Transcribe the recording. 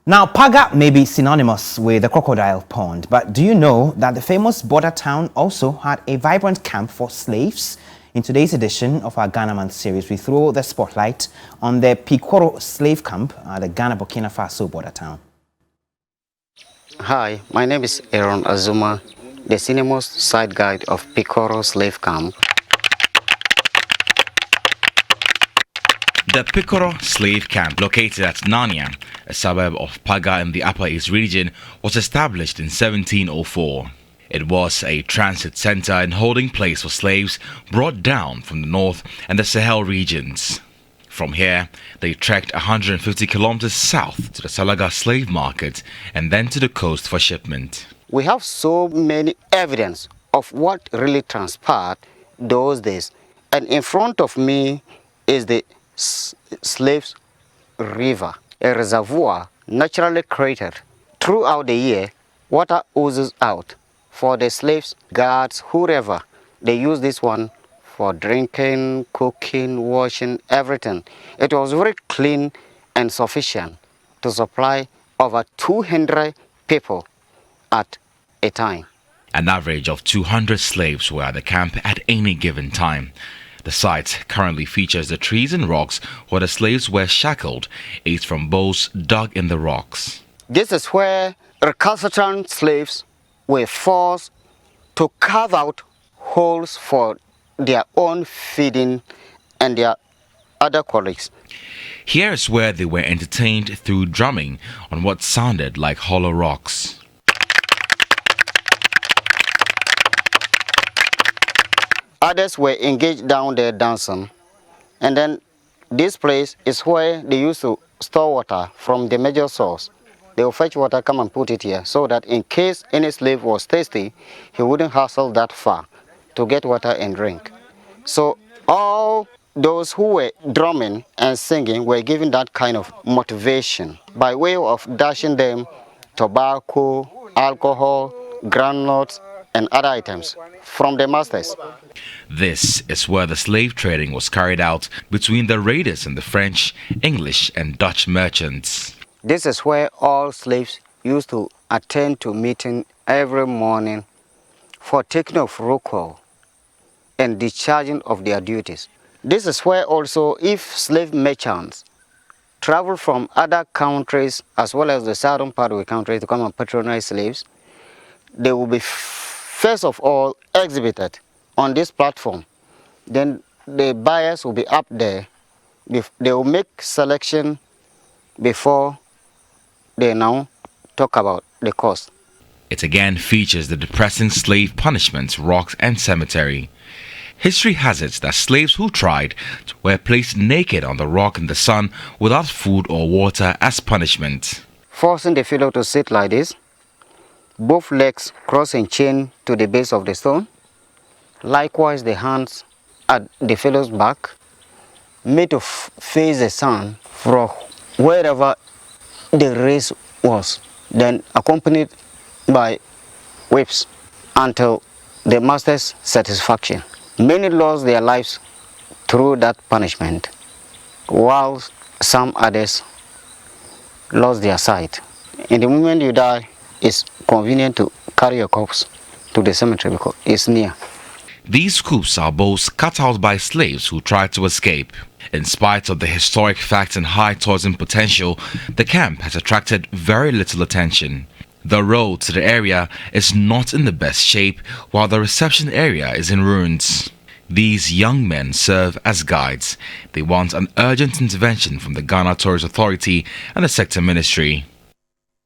Now, Paga may be synonymous with the crocodile pond, but do you know that the famous border town also had a vibrant camp for slaves? In today's edition of our Ghana Month series, we throw the spotlight on the Pikoro slave camp at the Ghana-Burkina Faso border town. Hi, my name is Aaron Azuma, the senior-most site guide of Pikoro slave camp. The Pikoro slave camp, located at Nanya, a suburb of Paga in the Upper East region, was established in 1704. It was a transit center and holding place for slaves brought down from the north and the Sahel regions. From here, they trekked 150 kilometers south to the Salaga slave market and then to the coast for shipment. We have so many evidence of what really transpired those days. And in front of me is the Slaves River, a reservoir naturally created. Throughout the year, water oozes out for the slaves, guards, whoever. They use this one for drinking, cooking, washing, everything. It was very clean and sufficient to supply over 200 people at a time. An average of 200 slaves were at the camp at any given time. The site currently features the trees and rocks where the slaves were shackled, ate from bowls dug in the rocks. This is where recalcitrant slaves were forced to carve out holes for their own feeding and their other colleagues. Here is where they were entertained through drumming on what sounded like hollow rocks. Others were engaged down there dancing, and then this place is where they used to store water from the major source. They will fetch water, come and put it here, so that in case any slave was thirsty, he wouldn't hustle that far to get water and drink. So all those who were drumming and singing were given that kind of motivation by way of dashing them tobacco, alcohol, granules, and other items from the masters. This is where the slave trading was carried out between the raiders and the French, English, and Dutch merchants. This is where all slaves used to attend to meeting every morning for taking of roll call and discharging of their duties. This is where also, if slave merchants travel from other countries as well as the southern part of the country to come and patronize slaves, they will be first of all exhibited on this platform. Then the buyers will be up there. They will make selection before they now talk about the cost. It again features the depressing slave punishments, rocks, and cemetery. History has it that slaves who tried were placed naked on the rock in the sun without food or water as punishment. Forcing the fellow to sit like this, both legs crossed and chained to the base of the stone. Likewise, the hands at the fellow's back, made to face the sun from wherever the race was, then accompanied by whips until the master's satisfaction. Many lost their lives through that punishment, while some others lost their sight. In the moment you die, it's convenient to carry your corpse to the cemetery because it's near. These coops are bows cut out by slaves who tried to escape. In spite of the historic facts and high tourism potential, the camp has attracted very little attention. The road to the area is not in the best shape, while the reception area is in ruins. These young men serve as guides. They want an urgent intervention from the Ghana Tourist Authority and the sector ministry.